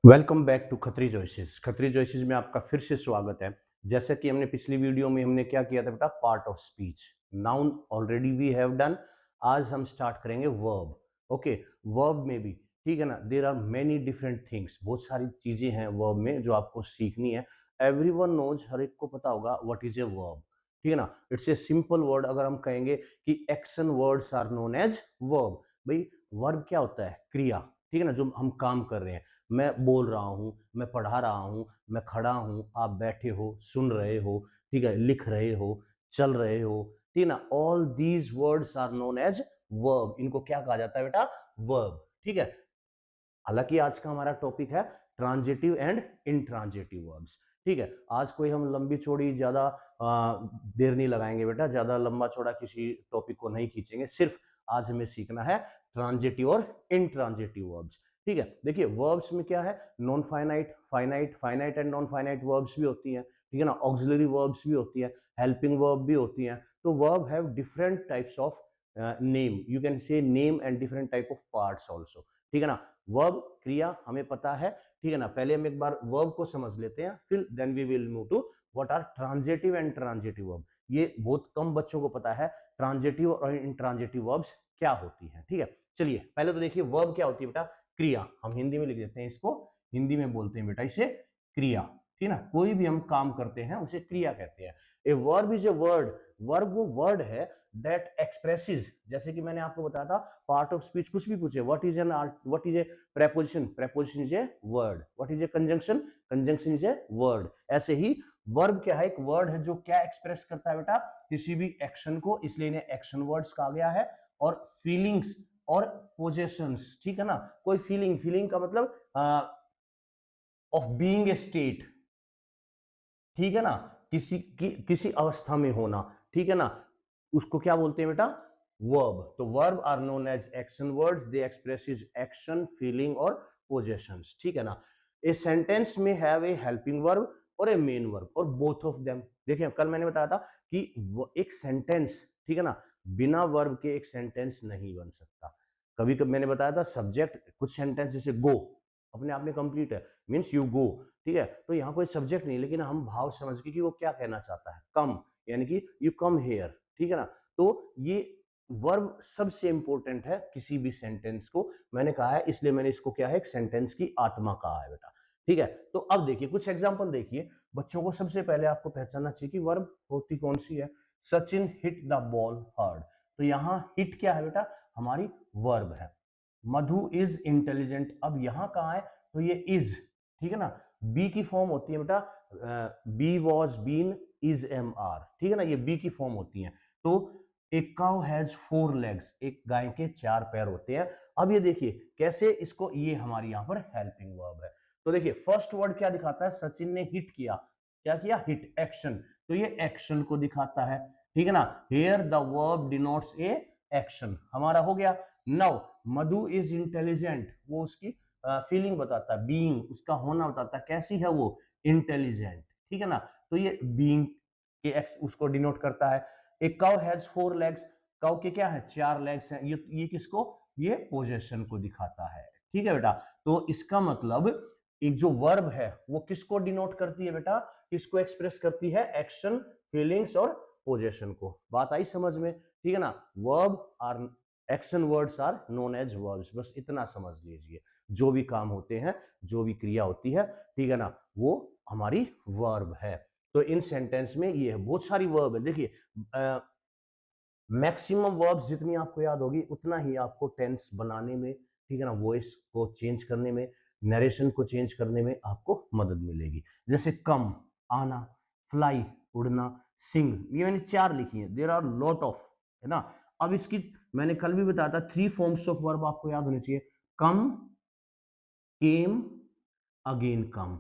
Welcome back to Khatri choices. Khatri choices में आपका फिर से स्वागत है। जैसा कि हमने पिछली वीडियो में हमने क्या किया था बेटा, part of speech. Noun already we have done. आज हम स्टार्ट करेंगे वर्ब। ओके, वर्ब में भी ठीक है ना, there are many different things, बहुत सारी चीजें हैं वर्ब में जो आपको सीखनी है। एवरीवन नोज, हर एक को पता होगा व्हाट इज ए वर्ब। ठीक है ना, इट्स ए सिंपल वर्ड। अगर हम कहेंगे कि action words are known as verb, भाई वर्ब क्या होता है? क्रिया। ठीक है ना, जो हम काम कर रहे हैं। मैं बोल रहा हूँ, मैं पढ़ा रहा हूँ, मैं खड़ा हूँ, आप बैठे हो, सुन रहे हो, ठीक है, लिख रहे हो, चल रहे हो, ठीक है ना। All these words are known as verb. इनको क्या कहा जाता है बेटा? वर्ब। ठीक है। हालांकि आज का हमारा टॉपिक है ट्रांजिटिव एंड इंट्रांजिटिव वर्ब्स। ठीक है, आज कोई हम लंबी चौड़ी ज्यादा देर नहीं लगाएंगे बेटा, ज्यादा लंबा चौड़ा किसी टॉपिक को नहीं खींचेंगे। सिर्फ आज हमें सीखना है ट्रांजिटिव और इंट्रांजिटिव वर्ब्स। ठीक है, देखिए वर्ब्स में क्या है, non finite, finite, finite and non finite verbs भी होती हैं। ठीक है ना, ऑक्सिलरी वर्ब्स भी होती हैं, हेल्पिंग वर्ब भी होती हैं। तो verb have different types of name, you can say name and different type of parts also. ठीक है ना। वर्ब क्रिया हमें पता है। ठीक है ना, पहले हम एक बार वर्ब को समझ लेते हैं, फिर then we will move to what are transitive and transitive verb. ये बहुत कम बच्चों को पता है ट्रांजिटिव और इंट्रांजिटिव वर्ब्स क्या होती हैं। ठीक है, चलिए पहले तो देखिए वर्ब क्या होती है बेटा? क्रिया। हम हिंदी में लिख देते हैं इसको, हिंदी में बोलते हैं बेटा इसे क्रिया। ठीक है ना, कोई भी हम काम करते हैं उसे क्रिया कहते हैं। A verb is a word. Verb वो वर्ड है दैट एक्सप्रेसेस, जैसे कि मैंने आपको बताया था पार्ट ऑफ स्पीच कुछ भी पूछे, what is an what is a preposition, preposition is a word, what is a conjunction, conjunction is a word. ऐसे ही वर्ब क्या है? एक वर्ड है जो क्या एक्सप्रेस करता है बेटा? किसी भी एक्शन को, इसलिए इन्हें एक्शन वर्ड्स कहा गया है। और फीलिंग्स और पोजेशंस। ठीक है ना, कोई फीलिंग, फीलिंग का मतलब ऑफ बीइंग ए स्टेट। ठीक है ना, किसी अवस्था में होना। ठीक है ना, उसको क्या बोलते हैं बेटा? वर्ब। तो verb are known as action words, they expresses action, feeling और पोजेशंस। ठीक है ना। ए सेंटेंस में हैव ए हेल्पिंग वर्ब और ए मेन वर्ब और बोथ ऑफ देम। देखिए कल मैंने बताया था कि एक सेंटेंस, ठीक है ना, बिना वर्ब के एक सेंटेंस नहीं बन सकता। कभी कभी मैंने बताया था सब्जेक्ट, कुछ सेंटेंस जैसे गो अपने आप में कंप्लीट है, मीन्स यू गो। ठीक है, तो यहाँ कोई सब्जेक्ट नहीं, लेकिन हम भाव समझ के कि वो क्या कहना चाहता है। कम यानी कि यू कम हेयर। ठीक है ना, तो ये वर्ब सबसे इंपॉर्टेंट है किसी भी सेंटेंस को। मैंने कहा है, इसलिए मैंने इसको क्या है, एक सेंटेंस की आत्मा कहा है बेटा। ठीक है, तो अब देखिए कुछ एग्जांपल देखिए। बच्चों को सबसे पहले आपको पहचानना चाहिए कि वर्ब होती कौन सी है। Sachin hit the ball hard. तो यहाँ हिट क्या है बेटा? हमारी वर्ब है। मधु इज इंटेलिजेंट, अब यहां कहा है तो ये इज। ठीक है ना, बी की फॉर्म होती है बेटा, be was, been, is, am, are. ठीक है ना, ये बी की फॉर्म होती है। तो एक काउ हैज 4 लेग्स, एक गाय के 4 पैर होते हैं। अब ये देखिए कैसे इसको, ये हमारी यहां पर हेल्पिंग वर्ब है। तो देखिए फर्स्ट वर्ड क्या दिखाता है? सचिन ने हिट किया। क्या किया? Hit, action. तो ये एक्शन को दिखाता है। ठीक है ना, here the verb denotes a action, हमारा हो गया। नाउ मधु इज इंटेलिजेंट, वो उसकी फीलिंग बताता है, बीइंग, उसका होना बताता है, कैसी है वो? इंटेलिजेंट। ठीक है ना, तो ये बीइंग के एक्स उसको डिनोट करता है। एक काउ हैज 4 लेग्स, काउ के क्या है? 4 लेग्स हैं। ये किसको? ये पोजेशन को दिखाता है। ठीक है बेटा, तो इसका मतलब एक जो वर्ब है वो किसको डिनोट करती है बेटा? किसको एक्सप्रेस करती है? एक्शन, फीलिंग्स और पोजेशन को। बात आई समझ में? ठीक है ना, verb are action words are known as verbs, बस इतना समझ लीजिए। जो भी काम होते हैं, जो भी क्रिया होती है, ठीक है ना, वो हमारी वर्ब है। तो इन सेंटेंस में ये है, बहुत सारी वर्ब है। देखिए मैक्सिमम वर्ब्स जितनी आपको याद होगी उतना ही आपको टेंस बनाने में, ठीक है ना, वॉइस को चेंज करने में, नरेशन को चेंज करने में आपको मदद मिलेगी। जैसे कम, आना, फ्लाई, उड़ना, सिंग, ये मैंने 4 लिखी है। देयर आर लॉट ऑफ, है ना। अब इसकी मैंने कल भी बताया था 3 फॉर्म्स ऑफ वर्ब आपको याद होने चाहिए। कम, केम, अगेन कम।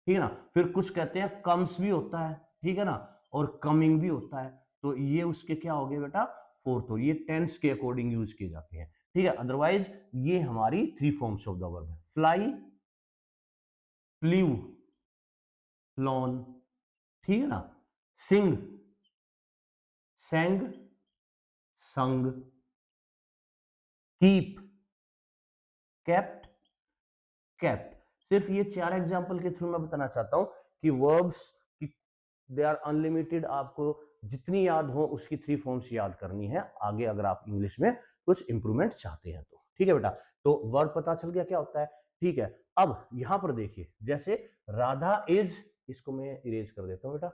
ठीक है ना, फिर कुछ कहते हैं कम्स भी होता है, ठीक है ना, और कमिंग भी होता है। तो ये उसके क्या हो गए बेटा? फोर्थ हो। ये टेंस के अकॉर्डिंग यूज किए जाते हैं। ठीक है, अदरवाइज ये हमारी 3 फॉर्म्स ऑफ द वर्ब है। Fly, flew, flown. ठीक है ना, सिंग, सेंग, संग, कीप, केप्ट, केप्ट। सिर्फ ये 4 एग्जांपल के थ्रू मैं बताना चाहता हूं कि वर्ब्स की दे आर अनलिमिटेड, आपको जितनी याद हो उसकी 3 फॉर्म्स याद करनी है आगे, अगर आप इंग्लिश में कुछ इंप्रूवमेंट चाहते हैं तो। ठीक है बेटा, तो वर्ब पता चल गया क्या होता है। ठीक है, अब यहां पर देखिए, जैसे राधा इज, इसको मैं इरेज कर देता हूं बेटा,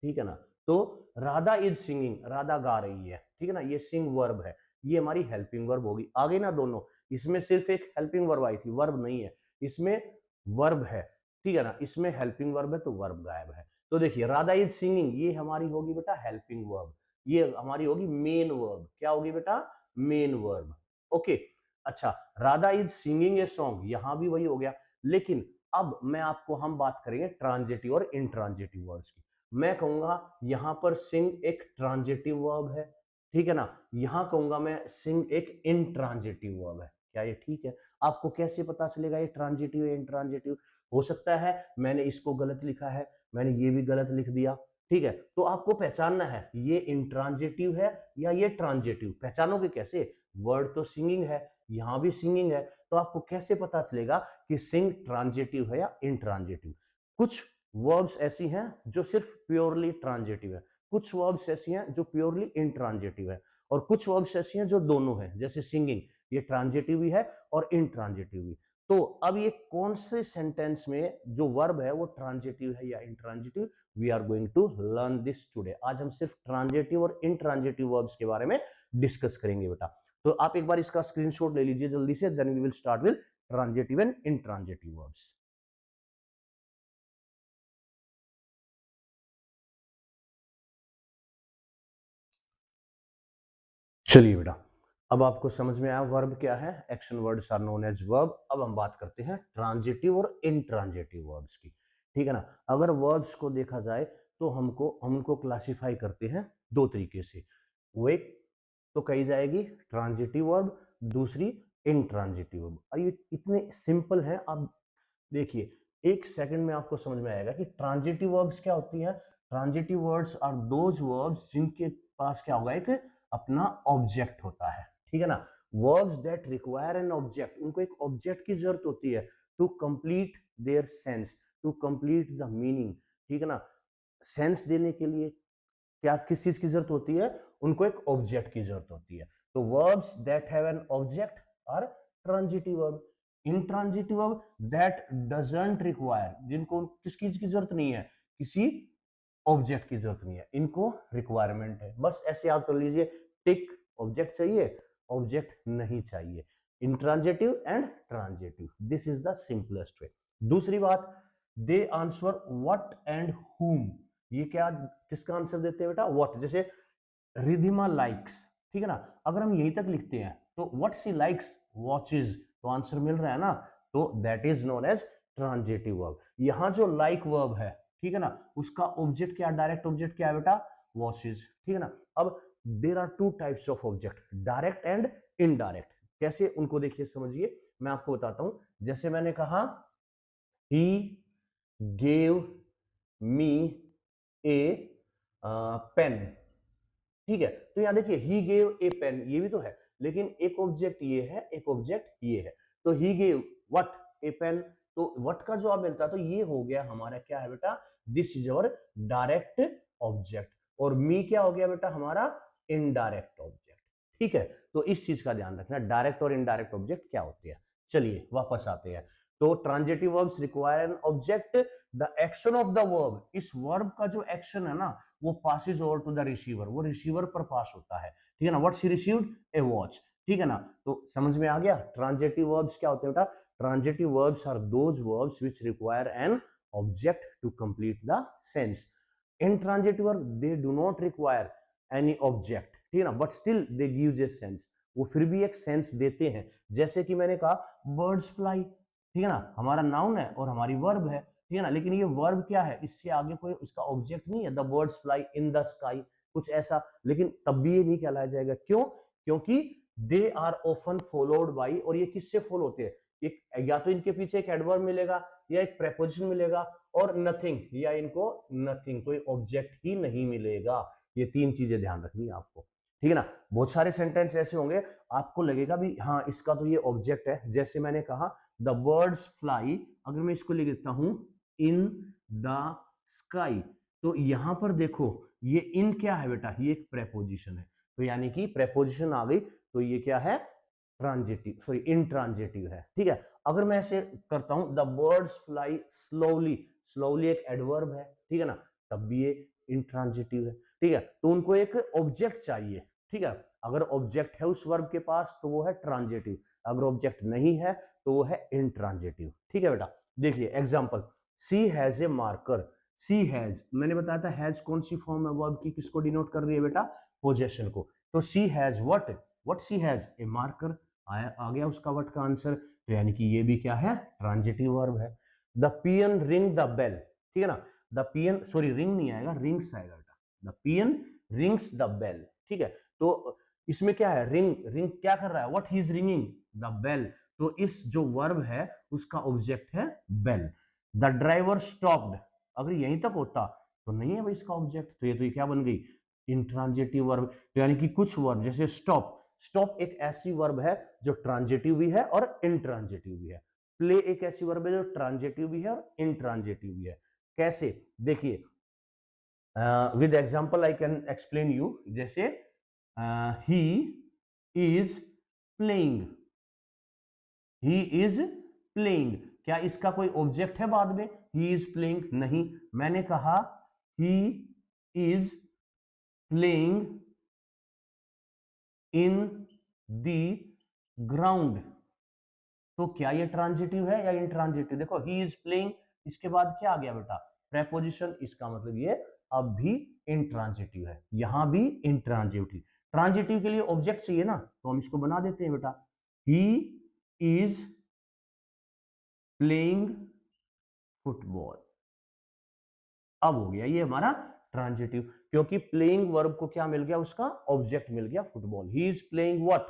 ठीक है ना। तो राधा इज सिंगिंग, राधा गा रही है, ठीक है ना, ये सिंग वर्ब है, ये हमारी हेल्पिंग वर्ब होगी। आगे ना दोनों, इसमें सिर्फ एक हेल्पिंग वर्ब आई थी, वर्ब नहीं है, इसमें वर्ब है, ठीक है ना, इसमें हेल्पिंग वर्ब है तो वर्ब गायब है। तो देखिए राधा इज सिंगिंग, ये हमारी होगी बेटा हेल्पिंग वर्ब, ये हमारी होगी मेन वर्ब। क्या होगी बेटा, मेन वर्ब। ओके, अच्छा, Radha is singing a song, यहां भी वही हो गया। लेकिन अब मैं आपको, हम बात करेंगे ट्रांजिटिव और इंट्रांजिटिव वर्ड्स की। मैं कहूंगा यहां पर सिंग एक ट्रांजिटिव वर्ब है, ठीक है ना, यहां कहूंगा मैं सिंग एक इंट्रांजिटिव वर्ब है। क्या ये ठीक है? आपको कैसे पता चलेगा ये ट्रांजिटिव है इंट्रांजिटिव? हो सकता है मैंने इसको गलत लिखा है, मैंने ये भी गलत लिख दिया, ठीक है, तो आपको पहचानना है ये इंट्रांजिटिव है या ये ट्रांजिटिव। पहचानोगे कैसे? वर्ड तो सिंगिंग है, यहां भी सिंगिंग है, तो आपको कैसे पता चलेगा कि सिंग ट्रांजिटिव है या इंट्रांजिटिव? कुछ वर्ब्स ऐसी हैं जो सिर्फ प्योरली ट्रांजिटिव है, कुछ वर्ब्स ऐसी हैं जो प्योरली इंट्रांजिटिव है, और कुछ वर्ब्स ऐसी हैं जो दोनों हैं, जैसे सिंगिंग, ये ट्रांजिटिव भी है और इंट्रांजिटिव भी। तो अब ये कौन से सेंटेंस में जो वर्ब है वो ट्रांजिटिव है या intransitive, we are going to learn this today. आज हम सिर्फ ट्रांजिटिव और इंट्रांजिटिव वर्ब्स के बारे में डिस्कस करेंगे बेटा। तो आप एक बार इसका स्क्रीनशॉट ले लीजिए जल्दी से, then we will start with transitive and intransitive verbs. चलिए बेटा, अब आपको समझ में आया वर्ब क्या है, action words are known as verb. अब हम बात करते हैं ट्रांजिटिव और इंट्रांजिटिव वर्ब्स की, ठीक है ना। अगर वर्ब्स को देखा जाए तो हम उनको क्लासिफाई करते हैं दो तरीके से। वो एक तो कही जाएगी ट्रांजिटिव वर्ब, दूसरी इंट्रांजिटिव वर्ब। और ये इतने सिंपल है, आप देखिए एक सेकंड में आपको समझ में आएगा कि ट्रांजिटिव वर्ब्स क्या होती हैं। Transitive words are those verbs जिनके पास क्या होगा, एक अपना ऑब्जेक्ट होता है, ठीक है ना। Verbs that require an object, उनको एक ऑब्जेक्ट की जरूरत होती है to complete their sense, to complete the meaning, ठीक है ना। सेंस देने के लिए क्या किस चीज की जरूरत होती है, उनको एक ऑब्जेक्ट की जरूरत होती है। तो verbs that have an object are transitive verb. Intransitive verb that doesn't require, जिनको किस चीज की जरूरत नहीं है, किसी ऑब्जेक्ट की जरूरत नहीं है, इनको रिक्वायरमेंट है। बस ऐसे याद कर लीजिए, टिक, ऑब्जेक्ट चाहिए, ऑब्जेक्ट नहीं चाहिए। Intransitive and transitive, this is the simplest way. दूसरी बात, दे आंसर व्हाट एंड हुम, ये क्या किसका आंसर देते हैं बेटा, व्हाट। जैसे रिधिमा लाइक्स, ठीक है ना, अगर हम यहीं तक लिखते हैं तो व्हाट शी लाइक्स वॉचेस, तो आंसर मिल रहा है ना, तो that is known as transitive verb. यहां जो लाइक वर्ब है, ठीक है ना, उसका ऑब्जेक्ट क्या, डायरेक्ट ऑब्जेक्ट क्या है बेटा, वॉचेस, ठीक है ना। अब there are two types of object, direct and indirect. कैसे, उनको देखिए समझिए, मैं आपको बताता हूं। जैसे मैंने कहा he gave me A pen, ठीक है, तो यहां देखिए ही गेव ए पेन, ये भी तो है, लेकिन एक ऑब्जेक्ट ये है, एक ऑब्जेक्ट ये है। तो he gave what, a pen, तो व्हाट का जवाब मिलता है, तो ये हो गया हमारा क्या है बेटा, this is our direct object. और मी क्या हो गया बेटा, हमारा इनडायरेक्ट ऑब्जेक्ट, ठीक है। तो इस चीज का ध्यान रखना, डायरेक्ट और इनडायरेक्ट ऑब्जेक्ट क्या होते हैं। चलिए वापस आते हैं। तो transitive verbs require an object, the action of the verb, इस वर्ब का जो एक्शन है ना वो passes over to the receiver, वो रिसीवर पर पास होता है, ठीक है ना। What she received, a watch, ठीक है ना। तो समझ में आ गया ट्रांजिटिव वर्ब्स क्या होते हैं बेटा। Transitive verbs are those verbs which require an object to complete the sense. intransitive verb they do not require any object, ठीक है ना, but still they gives a sense, वो फिर भी एक सेंस देते हैं। जैसे कि मैंने कहा बर्ड्स फ्लाई, ठीक है ना, हमारा नाउन है और हमारी वर्ब है, ठीक है ना, लेकिन ये वर्ब क्या है, इससे आगे कोई उसका ऑब्जेक्ट नहीं है, the birds fly in the sky, कुछ ऐसा, लेकिन तब भी ये नहीं कहलाया जाएगा। क्यों? क्योंकि they are often followed by, और ये किससे फॉलो होते हैं, एक या तो इनके पीछे एक एडवर्ब मिलेगा या एक प्रेपोजिशन मिलेगा, और नथिंग, या इनको नथिंग, कोई ऑब्जेक्ट ही नहीं मिलेगा। ये तीन चीजें ध्यान रखनी है आपको। ठीक है ना। बहुत सारे सेंटेंस ऐसे होंगे आपको लगेगा भी हाँ इसका तो ये ऑब्जेक्ट है, जैसे मैंने कहा द बर्ड्स फ्लाई, अगर मैं इसको लिख देता हूं इन द स्काई, तो यहां पर देखो ये इन क्या है बेटा, ये एक प्रेपोजिशन है, तो यानी कि प्रेपोजिशन आ गई, तो ये क्या है, ट्रांजिटिव, सॉरी इंट्रांजिटिव है। ठीक है, अगर मैं ऐसे करता हूं the birds fly slowly, slowly एक एडवर्ब है, ठीक है ना, तब भी ये इंट्रांजिटिव है। ठीक है, तो उनको एक ऑब्जेक्ट चाहिए। ठीक है, अगर ऑब्जेक्ट है उस वर्ब के पास तो वो है ट्रांजिटिव, अगर ऑब्जेक्ट नहीं है तो वो है इंट्रांजिटिव। ठीक है बेटा, देखिए example, she has a marker, she has, मैंने बताया था हैज कौन सी फॉर्म है वर्ब की, किसको डिनोट कर रही है बेटा, पोजेशन को, तो she has what she has a marker, आ गया उसका व्हाट का आंसर, तो यानी कि ये भी क्या है, ट्रांजिटिव वर्ब है। The peon ring the bell, ठीक है ना, द पियन, सॉरी रिंग नहीं आएगा, रिंग्स आएगा बेटा, the peon rings the bell. ठीक है, तो इसमें क्या है, रिंग, रिंग क्या कर रहा है, what he is ringing the bell, तो इस जो वर्ब है उसका ऑब्जेक्ट है बेल। द ड्राइवर स्टॉप्ड, अगर यहीं तक होता तो नहीं है भाई इसका ऑब्जेक्ट, तो ये क्या बन गई, इंट्रांजिटिव वर्ब। तो यानी कि कुछ वर्ब जैसे स्टॉप, स्टॉप एक ऐसी वर्ब है जो ट्रांजिटिव भी है और इंट्रांजिटिव भी है। प्ले एक ऐसी वर्ब है जो ट्रांजिटिव भी है और इंट्रांजिटिव भी है। कैसे, देखिए with example I can explain you, जैसे he is playing, he is playing, क्या इसका कोई ऑब्जेक्ट है बाद में, ही इज प्लेइंग, नहीं, मैंने कहा ही is playing in the ground, तो क्या ये ट्रांजिटिव है या इंट्रांजिटिव, देखो ही इज प्लेइंग, इसके बाद क्या आ गया बेटा, प्रेपोजिशन, इसका मतलब ये अब भी इंट्रांजिटिव है, यहां भी इंट्रांजिटिव, ट्रांजिटिव के लिए ऑब्जेक्ट चाहिए ना, तो हम इसको बना देते हैं बेटा, ही इज प्लेइंग फुटबॉल, अब हो गया ये हमारा ट्रांजिटिव, क्योंकि प्लेइंग वर्ब को क्या मिल गया, उसका ऑब्जेक्ट मिल गया football. He is playing what,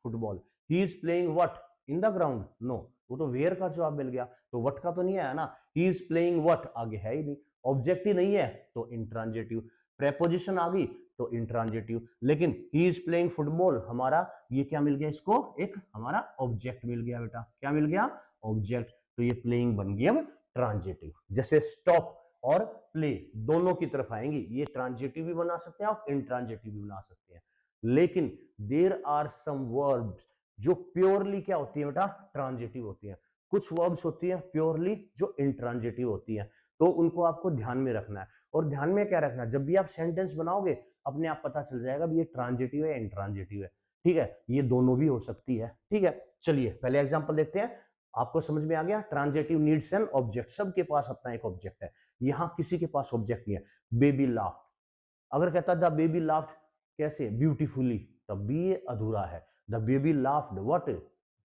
football, he is playing what in the ground, no, वो तो वेयर का जवाब मिल गया, तो व्हाट का तो नहीं आया ना, ही इज प्लेइंग व्हाट आगे है ही नहीं, ऑब्जेक्ट ही नहीं है तो इंट्रांजिटिव, प्रेपोजिशन आ गई तो इंट्रांजिटिव, लेकिन ही इज प्लेइंग फुटबॉल हमारा ये क्या मिल गया, इसको एक हमारा ऑब्जेक्ट मिल गया बेटा, क्या मिल गया, ऑब्जेक्ट, तो ये प्लेइंग बन गई अब ट्रांजिटिव। जैसे स्टॉप और प्ले दोनों की तरफ आएंगी, ये ट्रांजिटिव भी बना सकते हैं और इंट्रांजिटिव भी बना सकते हैं, लेकिन देयर आर सम वर्ब्स जो प्योरली क्या होती है बेटा, ट्रांजिटिव होती है, कुछ वर्ब्स होती हैं प्योरली जो इंट्रांजिटिव होती हैं, तो उनको आपको ध्यान में रखना है, और ध्यान में क्या रखना है, जब भी आप सेंटेंस बनाओगे अपने आप पता चल जाएगा भी ये ट्रांजिटिव है इंट्रांजिटिव है। ठीक है, ये दोनों भी हो सकती है। ठीक है, चलिए पहले एग्जांपल देखते हैं, आपको समझ में आ गया, ट्रांजिटिव नीड्स एन ऑब्जेक्ट, सबके पास अपना एक ऑब्जेक्ट है, यहां किसी के पास ऑब्जेक्ट नहीं है। बेबी लाफ्ट, अगर कहता द बेबी लाफ्ट कैसे, ब्यूटीफुली, तब भी ये अधूरा है, द बेबी लाफ्ड व्हाट,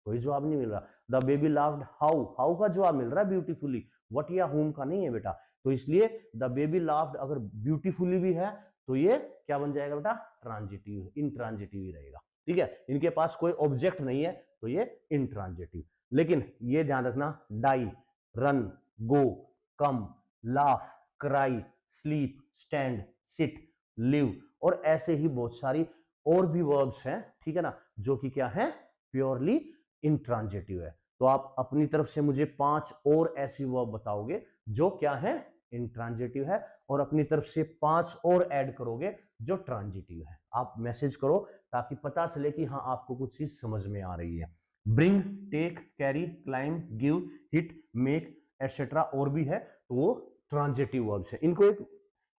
कोई जवाब नहीं मिल रहा, the baby laughed how, how का जवाब मिल रहा है ब्यूटीफुली, व्हाट या होम का नहीं है बेटा, तो इसलिए द बेबी लाफ्ड अगर ब्यूटीफुली भी है तो ये क्या बन जाएगा बेटा, ट्रांजिटिव, इंट्रांजिटिव ही रहेगा। ठीक है, इनके पास कोई ऑब्जेक्ट नहीं है तो ये इंट्रांजिटिव, लेकिन ये ध्यान रखना, die, run, go, come, laugh, cry, sleep, stand, sit, live, और ऐसे ही बहुत सारी और भी वर्ब्स हैं, ठीक है ना, जो कि क्या है, प्योरली इंट्रांजिटिव है। तो आप अपनी तरफ से मुझे 5 और ऐसी वर्ब बताओगे जो क्या है, इंट्रांजिटिव है, और अपनी तरफ से 5 और ऐड करोगे जो ट्रांजिटिव है। आप मैसेज करो ताकि पता चले कि हाँ आपको कुछ चीज समझ में आ रही है। Bring, take, carry, climb, give, hit, make etcetera और भी है, तो वो ट्रांजिटिव वर्ब्स है, इनको एक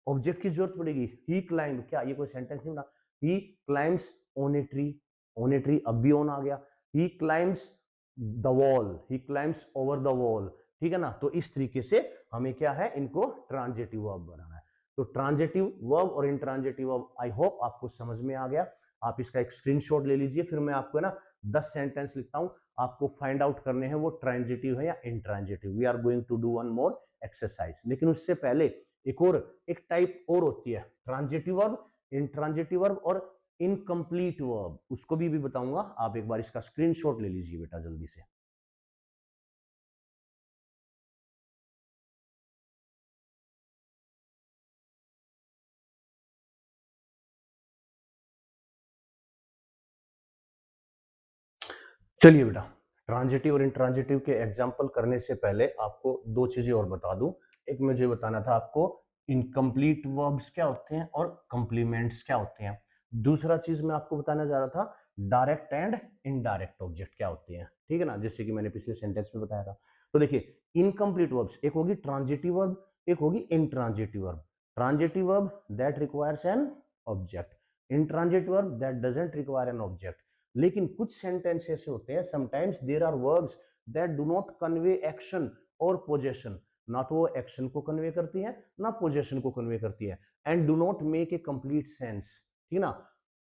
ऑब्जेक्ट की जरूरत पड़ेगी। ही क्लाइंब, क्या ये कोई सेंटेंस नहीं बना, he climbs on a tree, on a tree अब भी ऑन आ गया, he climbs the wall, he climbs over the wall, ठीक है ना, तो इस तरीके से हमें क्या है, इनको ट्रांजिटिव वर्ब बनाना है। तो ट्रांजिटिव वर्ब और इंट्रांजिटिव वर्ब आई होप आपको समझ में आ गया। आप इसका एक स्क्रीनशॉट ले लीजिए, फिर मैं आपको ना 10 सेंटेंस लिखता हूं, आपको फाइंड आउट करने हैं वो ट्रांजिटिव है या intransitive. We are going to do one more exercise, लेकिन उससे पहले एक टाइप और होती है, ट्रांजिटिव वर्ब, इंट्रांजिटिव वर्ब और इनकम्प्लीट वर्ब, उसको भी बताऊंगा। आप एक बार इसका स्क्रीनशॉट ले लीजिए बेटा जल्दी से। चलिए बेटा, ट्रांजिटिव और इंट्रांजिटिव के एग्जाम्पल करने से पहले आपको दो चीजें और बता दूं। एक मुझे बताना था आपको इनकम्प्लीट वर्ब्स क्या होते हैं और कॉम्प्लीमेंट्स क्या होते हैं। दूसरा चीज मैं आपको बताना जा रहा था डायरेक्ट एंड इनडायरेक्ट ऑब्जेक्ट क्या होते हैं, ठीक है ना, जैसे कि मैंने पिछले सेंटेंस में बताया था। तो देखिए, इनकम्प्लीट वर्ब्स एक होगी ट्रांजिटिव वर्ब, एक होगी intransitive verb. Transitive verb that requires an object, intransitive verb that doesn't require an object. लेकिन कुछ सेंटेंस ऐसे होते हैं, sometimes there are verbs that do not convey action और पोजेशन, ना तो वो एक्शन को कन्वे करती है ना पोजेशन को कन्वे करती है, and do not make a complete sense, ठीक है ना,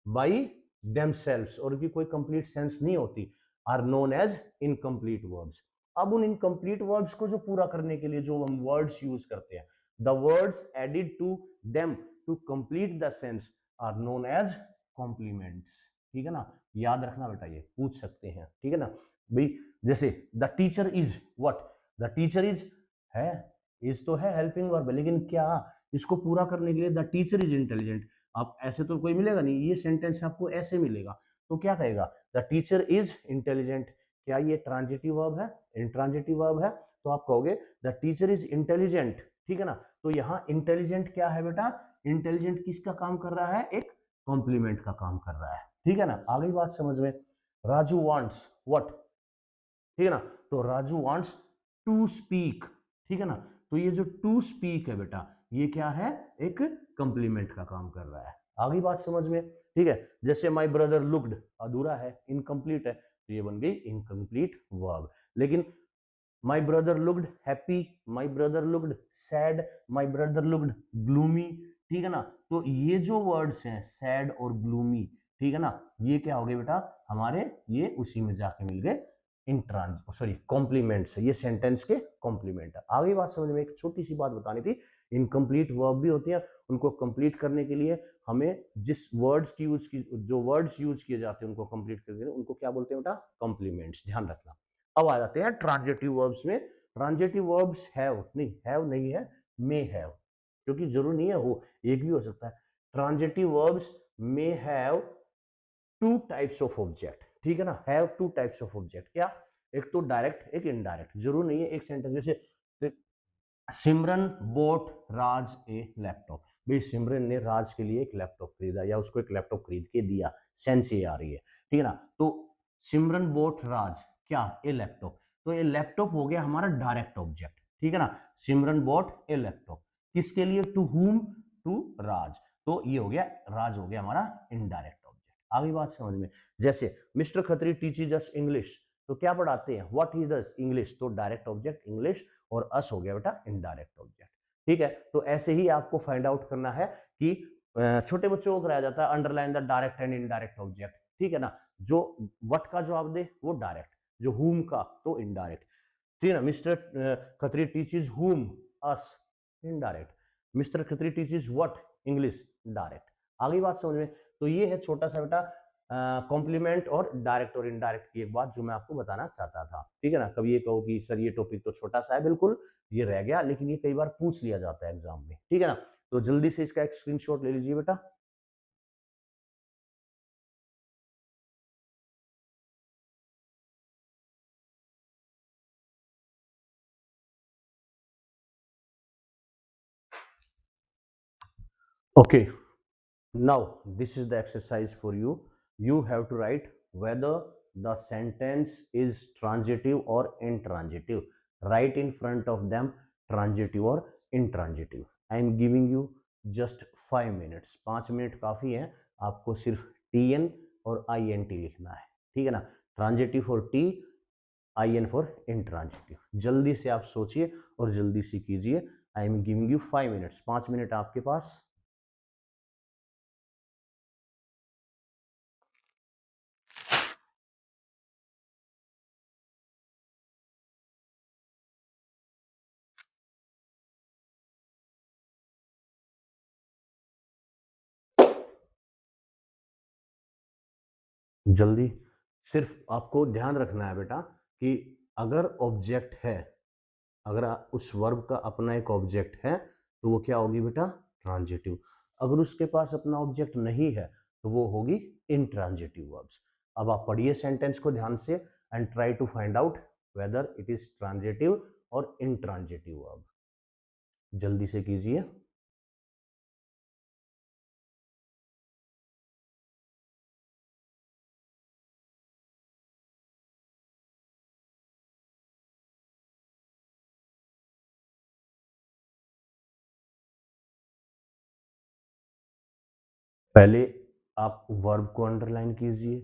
बाई देमसेल्व्स, और उनकी कोई कंप्लीट सेंस नहीं होती, are known as incomplete verbs. अब उन इनकम्प्लीट वर्ब्स को जो पूरा करने के लिए जो हम वर्ड्स यूज करते हैं, the words added to them to complete the sense are known as complements, ठीक है ना। याद रखना बेटा, ये पूछ सकते हैं, ठीक है ना भाई। जैसे the teacher is what, the teacher is है, इज तो है हेल्पिंग वर्ब, लेकिन क्या इसको पूरा करने के लिए द टीचर इज इंटेलिजेंट, आप ऐसे तो कोई मिलेगा नहीं, ये सेंटेंस आपको ऐसे मिलेगा, तो क्या कहेगा, द टीचर इज इंटेलिजेंट। क्या ये ट्रांजिटिव वर्ब है, इंट्रांजिटिव वर्ब है, तो आप कहोगे द टीचर इज इंटेलिजेंट, ठीक है ना। तो यहाँ इंटेलिजेंट क्या है बेटा, इंटेलिजेंट किसका काम कर रहा है, एक कॉम्प्लीमेंट का काम कर रहा है, ठीक है ना। आ गई बात समझ में। राजू वांट्स व्हाट, ठीक है ना, तो राजू वांट्स टू स्पीक, ठीक है ना। तो ये जो टू स्पीक है बेटा, ये क्या है, एक कंप्लीमेंट का काम कर रहा है। आ गई बात समझ में, ठीक है। जैसे माय ब्रदर लुक्ड, अधूरा है, इनकम्प्लीट है, तो ये बन गई इनकम्प्लीट वर्ब। लेकिन my brother looked happy, my brother looked sad, my brother looked gloomy, ठीक है ना। तो ये जो वर्ड्स हैं सैड और ग्लूमी, ठीक है ना, ये क्या हो गए बेटा हमारे, ये उसी में जाके मिल गए इंट्रांज सॉरी कॉम्प्लीमेंट्स, ये सेंटेंस के कॉम्प्लीमेंट है। आगे बात समझ में, एक छोटी सी बात बतानी थी, इनकम्प्लीट वर्ब भी होती है, उनको कंप्लीट करने के लिए हमें जिस वर्ड्स की यूज की, जो वर्ड्स यूज किए जाते हैं उनको कंप्लीट करने के लिए, उनको क्या बोलते हैं बेटा, कॉम्प्लीमेंट्स, ध्यान रखना। अब आ जाते हैं ट्रांजिटिव वर्ब्स में। ट्रांजिटिव वर्ब्स हैव नहीं है, मे हैव, क्योंकि जरूरी नहीं है हो, एक भी हो सकता है। Transitive verbs may have to types of object, ठीक है ना, have to types of object, क्या, एक तो डायरेक्ट एक इनडायरेक्ट, जरूर नहीं है एक सेंटेंस जैसे सिमरन बोट राज ए लैपटॉप, भाई सिमरन ने राज के लिए एक लैपटॉप खरीदा या उसको एक लैपटॉप खरीद के दिया, सेंस ये आ रही है, ठीक है ना। तो सिमरन बोट राज क्या, ए लैपटॉप, तो ये लैपटॉप हो गया हमारा डायरेक्ट ऑब्जेक्ट, ठीक है ना। सिमरन बोट ए लैपटॉप, किसके लिए, टू हुम, टू राज, तो ये हो गया, राज हो गया हमारा इनडायरेक्ट ऑब्जेक्ट। आगे बात समझ में। जैसे mister Khatri teaches us English, तो क्या पढ़ाते हैं, व्हाट ही डज इंग्लिश, तो डायरेक्ट ऑब्जेक्ट इंग्लिश, और अस हो गया बेटा इनडायरेक्ट ऑब्जेक्ट, ठीक है। तो ऐसे ही आपको फाइंड आउट करना है कि छोटे बच्चों को कराया जाता है underline the direct and indirect object, ठीक है ना। जो वट का जवाब दे वो डायरेक्ट, जो हुम का तो इनडायरेक्ट, ठीक है ना। Mister Khatri teaches whom, us, indirect. Mister Khatri teaches what, English, direct. आगे बात समझ में। तो ये है छोटा सा बेटा कॉम्प्लीमेंट और डायरेक्ट और इनडायरेक्ट की एक बात जो मैं आपको बताना चाहता था, ठीक है ना। कभी ये कहो कि सर ये टॉपिक तो छोटा सा है, बिल्कुल ये रह गया, लेकिन ये कई बार पूछ लिया जाता है एग्जाम में, ठीक है ना। तो जल्दी से इसका एक स्क्रीनशॉट ले लीजिए बेटा। Okay, now this is the exercise for you. You have to write whether the sentence is transitive or intransitive. Write in front of them transitive or intransitive. I am giving you just 5 minutes. 5 minute काफी है, आपको सिर्फ TN और INT लिखना है, ठीक है ना। Transitive for T, IN for intransitive. जल्दी से आप सोचिए और जल्दी से कीजिए। I am giving you 5 minutes, 5 minute आपके पास। जल्दी, सिर्फ आपको ध्यान रखना है बेटा कि अगर ऑब्जेक्ट है, अगर उस वर्ब का अपना एक ऑब्जेक्ट है तो वो क्या होगी बेटा, ट्रांजिटिव। अगर उसके पास अपना ऑब्जेक्ट नहीं है तो वो होगी इंट्रांजिटिव वर्ब्स। अब आप पढ़िए सेंटेंस को ध्यान से and try to find out whether it is transitive और इंट्रांजिटिव वर्ब। जल्दी से कीजिए। पहले आप वर्ब को अंडरलाइन कीजिए,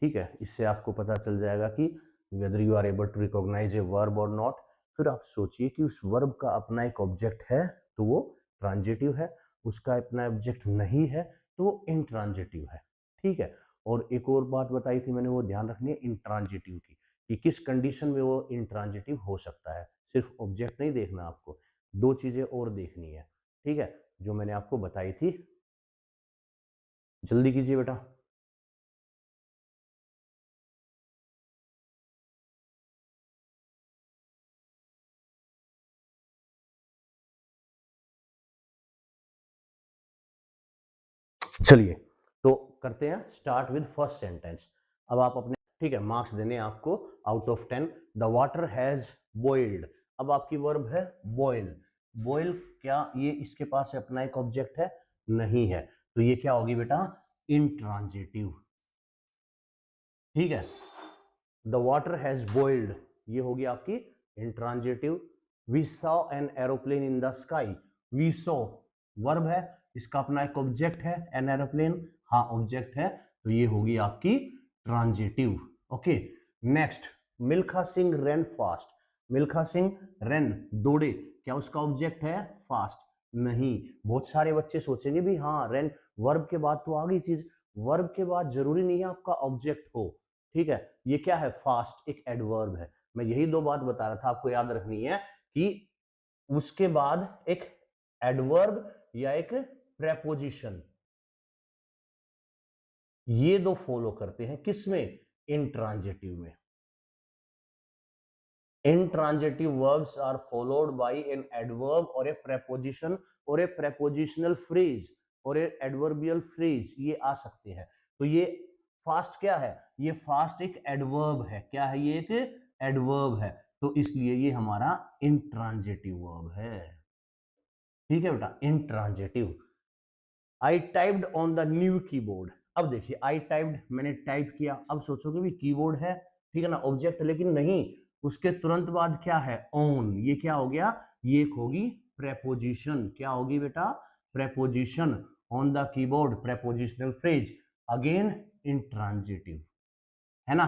ठीक है, इससे आपको पता चल जाएगा कि whether you are able to recognize a verb और नॉट। फिर आप सोचिए कि उस वर्ब का अपना एक ऑब्जेक्ट है तो वो ट्रांजिटिव है, उसका अपना ऑब्जेक्ट नहीं है तो वो इंट्रांजिटिव है, ठीक है। और एक और बात बताई थी मैंने, वो ध्यान रखनी है इंट्रांजिटिव की, कि किस कंडीशन में वो इंट्रांजिटिव हो सकता है। सिर्फ ऑब्जेक्ट नहीं देखना आपको, दो चीजें और देखनी है, ठीक है, जो मैंने आपको बताई थी। जल्दी कीजिए बेटा। चलिए तो करते हैं स्टार्ट विद फर्स्ट सेंटेंस। अब आप अपने, ठीक है, मार्क्स देने हैं आपको out of 10। The water has boiled. अब आपकी वर्ब है बॉयल। बॉयल, क्या ये इसके पास अपना एक ऑब्जेक्ट है? नहीं है, तो ये क्या होगी बेटा? इंट्रांजिटिव, ठीक है। द वाटर हैज बॉइल्ड, ये होगी आपकी intransitive. We saw an aeroplane in the sky. We saw verb है, इसका अपना एक ऑब्जेक्ट है, एन एरोप्लेन, हाँ ऑब्जेक्ट है, तो ये होगी आपकी transitive. Okay, next, Milkha Singh run fast. Milkha Singh run दौड़े, क्या उसका ऑब्जेक्ट है फास्ट? नहीं। बहुत सारे बच्चे सोचेंगे भी हाँ रन वर्ब के बाद तो आ गई चीज। वर्ब के बाद जरूरी नहीं है आपका ऑब्जेक्ट हो, ठीक है। ये क्या है? फास्ट एक एडवर्ब है। मैं यही दो बात बता रहा था, आपको याद रखनी है कि उसके बाद एक एडवर्ब या एक प्रेपोजिशन, ये दो फॉलो करते हैं किसमें? इंट्रांजिटिव में। Intransitive verbs are followed by an adverb or a preposition or a prepositional phrase और a adverbial phrase, ये आ सकते हैं। तो ये फास्ट क्या है? ये फास्ट एक एडवर्ब है। क्या है? ये एक एडवर्ब है, तो इसलिए ये हमारा इंट्रांजिटिव वर्ब है, ठीक है बेटा, intransitive. I typed on the new keyboard. अब देखिए, आई टाइप्ड, मैंने टाइप किया। अब सोचोगे भी कीबोर्ड है, ठीक है ना, ऑब्जेक्ट, लेकिन नहीं, उसके तुरंत बाद क्या है? ऑन। ये क्या हो गया? ये एक होगी प्रेपोजिशन। क्या होगी बेटा? Preposition. On the keyboard, prepositional phrase, again intransitive, है ना।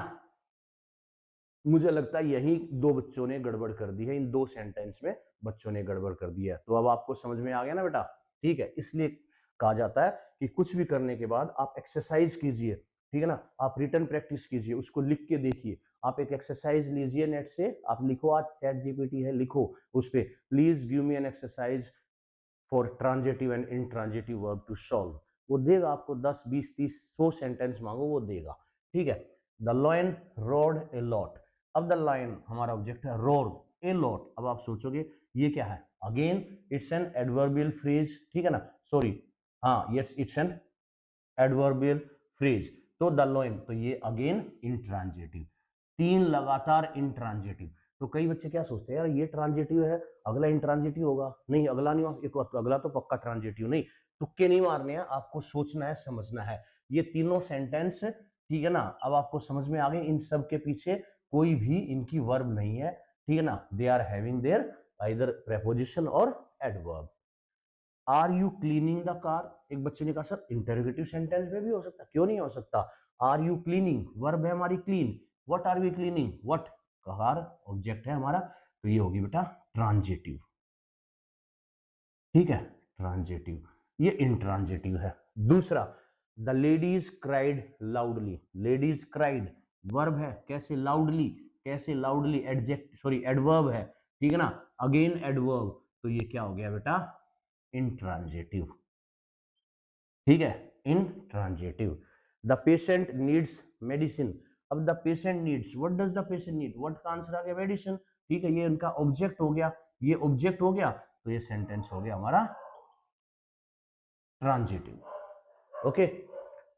मुझे लगता है यही दो बच्चों ने गड़बड़ कर दी है, इन दो सेंटेंस में बच्चों ने गड़बड़ कर दी है। तो अब आपको समझ में आ गया ना बेटा, ठीक है। इसलिए कहा जाता है कि कुछ भी करने के बाद आप एक्सरसाइज कीजिए, ठीक है ना, आप रिटर्न प्रैक्टिस कीजिए, उसको लिख के देखिए। आप एक एक्सरसाइज लीजिए नेट से, आप लिखो, आज चैट जीपीटी है, लिखो उस पे please give me an exercise for transitive and intransitive verb to solve. वो देगा आपको 10 20 30 100 सेंटेंस मांगो वो देगा, ठीक है। The lion roared a lot. अब द लायन हमारा ऑब्जेक्ट है, रोड ए लॉट। अब आप सोचोगे ये क्या है? Again it's an adverbial phrase, ठीक है ना, सॉरी, हाँ yes it's an adverbial phrase. तो द लायन, तो ये अगेन इंट्रांजिटिव, तीन लगातार इंट्रांजिटिव। तो कई बच्चे क्या सोचते हैं, यार ये ट्रांजिटिव है, अगला इंट्रांजिटिव होगा। नहीं, अगला नहीं होगा, एक अगला तो पक्का ट्रांजिटिव नहीं। तुक्के नहीं मारने हैं, आपको सोचना है, समझना है। ये तीनों सेंटेंस, ठीक है ना, अब आपको समझ में आ गए। इन सब के पीछे कोई भी इनकी वर्ब नहीं है, ठीक है ना, they are having their either preposition और adverb. Are you cleaning the car? एक बच्चे ने कहा सर इंटरोगेटिव सेंटेंस में भी हो सकता, क्यों नहीं हो सकता? आर यू क्लीनिंग, वर्ब है हमारी clean, what are we cleaning, what, car object है हमारा, तो ये होगी बेटा ट्रांजिटिव, ठीक है, ट्रांजिटिव। ये इंट्रांजिटिव है। दूसरा, the ladies cried loudly. Ladies cried verb है, कैसे? लाउडली, कैसे लाउडली? एडजेक्ट, सॉरी एडवर्ब है, ठीक है ना, अगेन एडवर्ब, तो ये क्या हो गया बेटा? इंट्रांजिटिव, ठीक है, intransitive. The patient needs medicine. अब the patient needs, what does the patient need, what का आंसर आ गया? मेडिसिन, ठीक है, ये उनका ऑब्जेक्ट हो गया, ये ऑब्जेक्ट हो गया, तो ये सेंटेंस हो गया हमारा ट्रांजिटिव, ओके।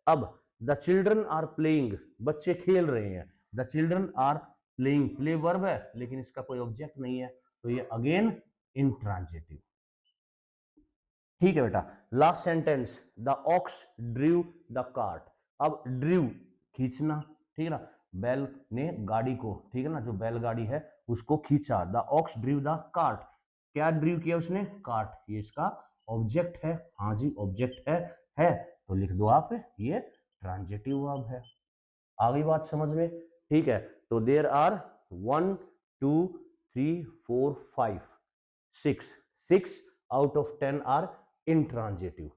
अब द चिल्ड्रन आर प्लेइंग, बच्चे खेल रहे हैं, the children are playing, play verb है लेकिन इसका कोई ऑब्जेक्ट नहीं है, तो ये अगेन इंट्रांजिटिव। ठीक है बेटा। Last sentence, the ox ड्रीव the cart. अब ड्रीव खींचना, ठीक है ना, बैल ने गाड़ी को, ठीक है ना, जो बैलगाड़ी है उसको खींचा, द ऑक्स ड्रीव द कार्ट। क्या ड्रीव किया उसने? कार्ट। ये इसका ऑब्जेक्ट है, हाँ जी ऑब्जेक्ट है तो लिख दो आप, ये ट्रांजिटिव वर्ब है। आ गई बात समझ में? ठीक है, तो there are 1 2 3 4 5 6 out of 10 are intransitive.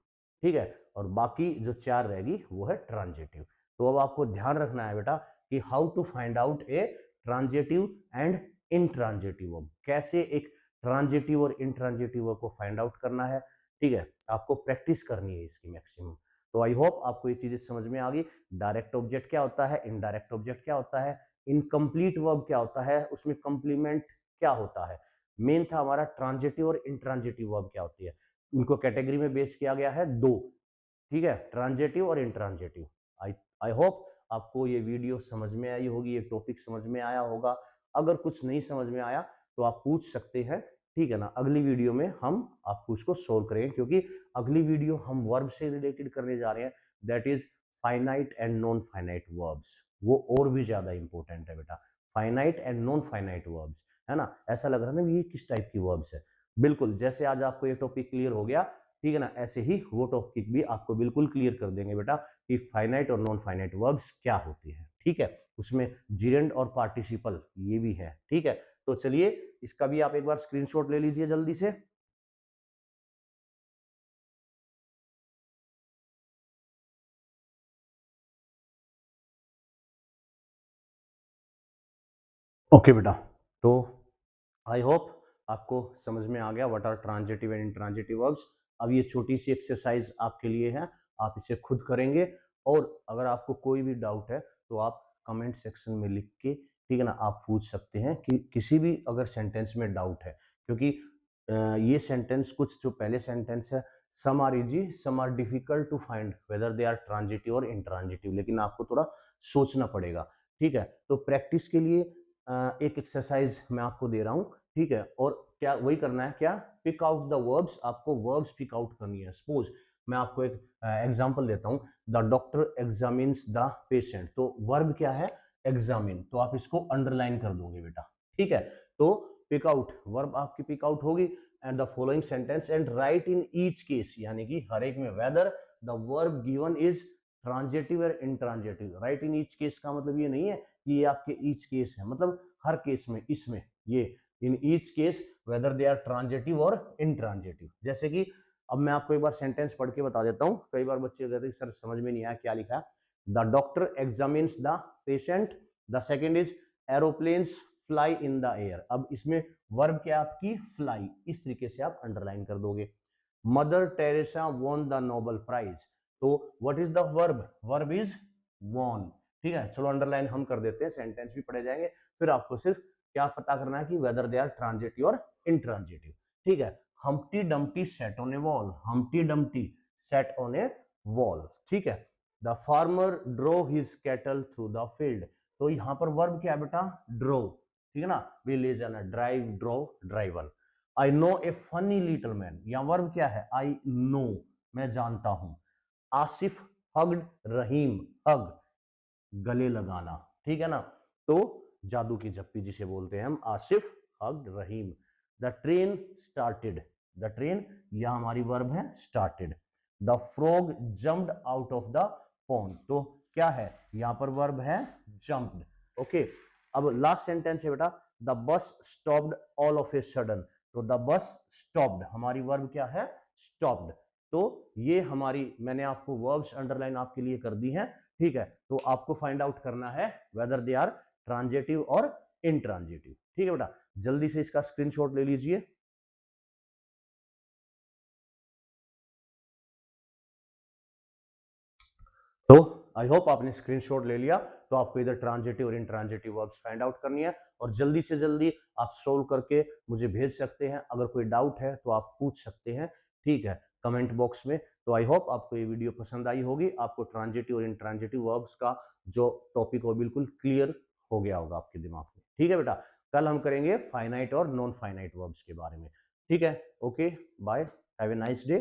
ठीक है, और बाकी जो 4 रहेगी वो है ट्रांजिटिव। तो अब आपको ध्यान रखना है बेटा कि how to find out a transitive and intransitive verb, कैसे एक ट्रांजिटिव और इंट्रांजिटिव वर्ब को फाइंड आउट करना है। ठीक है, आपको प्रैक्टिस करनी है इसकी मैक्सिमम। तो आई होप आपको ये चीजें समझ में आ गई। डायरेक्ट ऑब्जेक्ट क्या होता है, इनडायरेक्ट ऑब्जेक्ट क्या होता है, इनकम्प्लीट वर्ब क्या होता है, उसमें कंप्लीमेंट क्या होता है, मेन था हमारा ट्रांजिटिव और इंट्रांजिटिव वर्ब क्या होती है। उनको कैटेगरी में बेस किया गया है दो, ठीक है, ट्रांजिटिव और इंट्रांजिटिव। आई आई होप आपको ये वीडियो समझ में आई होगी, ये टॉपिक समझ में आया होगा। अगर कुछ नहीं समझ में आया तो आप पूछ सकते हैं, ठीक है ना। अगली वीडियो में हम आपको उसको सोल्व करेंगे, क्योंकि अगली वीडियो हम वर्ब से रिलेटेड करने जा रहे हैं, that is finite and non finite verbs. वो और भी ज्यादा इंपॉर्टेंट है बेटा, finite and non finite verbs, है ना। ऐसा लग रहा है ना ये किस टाइप की वर्ब्स है। बिल्कुल, जैसे आज आपको ये टॉपिक क्लियर हो गया, ठीक है ना, ऐसे ही वो टॉपिक भी आपको बिल्कुल क्लियर कर देंगे बेटा कि फाइनाइट और नॉन फाइनाइट वर्ब्स क्या होती है। ठीक है, उसमें जीरेंड और पार्टिसिपल ये भी है। ठीक है, तो चलिए इसका भी आप एक बार स्क्रीनशॉट ले लीजिए जल्दी से। ओके बेटा, तो आई होप आपको समझ में आ गया what are transitive and intransitive verbs. अब ये छोटी सी एक्सरसाइज आपके लिए है, आप इसे खुद करेंगे, और अगर आपको कोई भी डाउट है तो आप कमेंट सेक्शन में लिख के, ठीक है ना, आप पूछ सकते हैं कि किसी भी अगर सेंटेंस में डाउट है, क्योंकि ये सेंटेंस कुछ जो पहले सेंटेंस है, some are easy some are difficult to find whether they are transitive और इंट्रांजिटिव, लेकिन आपको थोड़ा सोचना पड़ेगा। ठीक है, तो प्रैक्टिस के लिए एक एक्सरसाइज मैं आपको दे रहा हूँ, ठीक है, और क्या वही करना है, क्या, पिक आउट द वर्ब्स, आपको वर्ब्स पिक आउट करनी है। सपोज मैं आपको एक एग्जांपल देता हूँ, the doctor examines the patient, तो वर्ब क्या है, एग्जामिन, तो आप इसको अंडरलाइन कर दोगे बेटा। ठीक है, तो पिक आउट वर्ब आपकी पिक आउट होगी, and the following sentence and write in each case, यानी कि हर एक में whether the verb given is transitive और intransitive. Write in each case का मतलब ये नहीं है कि ये आपके ईच केस है, मतलब हर केस में, इसमें ये in each case whether they are transitive और इंट्रांजिटिव। जैसे कि अब मैं आपको एक बार सेंटेंस पढ़ के बता देता हूं, कई बार बच्चे कहते हैं सर समझ में नहीं आया क्या लिखा है। The doctor examines the patient, the second is aeroplanes fly in the air. अब इसमें वर्ब क्या आपकी, फ्लाई, इस तरीके से आप अंडरलाइन कर दोगे। Mother Teresa won the Nobel prize, तो what is the verb, verb is won. ठीक है, चलो अंडरलाइन हम कर देते हैं, सेंटेंस भी पढ़े जाएंगे, फिर आपको सिर्फ क्या पता करना है कि वेदर दे आर ट्रांजिटिव और इंट्रांजिटिव। ठीक है, Humpty Dumpty set on A wall, Humpty Dumpty set on A wall. ठीक है, the farmer drove his cattle through the field, तो यहां पर वर्ब क्या है बेटा, ड्रोव, ठीक है ना, भी ले जाना, drive, drove, driven. I know A funny little man, यहां वर्ब क्या है, आई नो, मैं जानता हूं। आसिफ हग्ड रहीम, हग गले लगाना, ठीक है ना, तो जादू की जप्पी जिसे बोलते हैं हम, Asif hugged Rahim. The train started, the train, यह हमारी वर्ब है started. The frog jumped out of the pond, तो क्या है, यहां पर वर्ब है जम्प्ड। ओके, अब लास्ट सेंटेंस है बेटा, the bus stopped all of a sudden, तो द बस स्टॉप्ड, हमारी वर्ब क्या है, स्टॉप्ड। तो ये हमारी, मैंने आपको वर्ब्स अंडरलाइन आपके लिए कर दी है। ठीक है, तो आपको फाइंड आउट करना है वेदर दे आर ट्रांजिटिव और इंट्रांजिटिव। ठीक है बेटा, जल्दी से इसका स्क्रीनशॉट ले लीजिए। तो आई होप आपने स्क्रीनशॉट ले लिया, तो आपको इधर ट्रांजिटिव और इंट्रांजिटिव वर्ब्स फाइंड आउट करनी है, और जल्दी से जल्दी आप सोल्व करके मुझे भेज सकते हैं। अगर कोई डाउट है तो आप पूछ सकते हैं। ठीक है, कमेंट बॉक्स में। तो आई होप आपको ये वीडियो पसंद आई होगी, आपको ट्रांजिटिव और इंट्रांजिटिव वर्ब्स का जो टॉपिक हो बिल्कुल क्लियर हो गया होगा आपके दिमाग में। ठीक है बेटा, कल हम करेंगे फाइनाइट और नॉन फाइनाइट वर्ब्स के बारे में। ठीक है, okay, bye, have a nice day.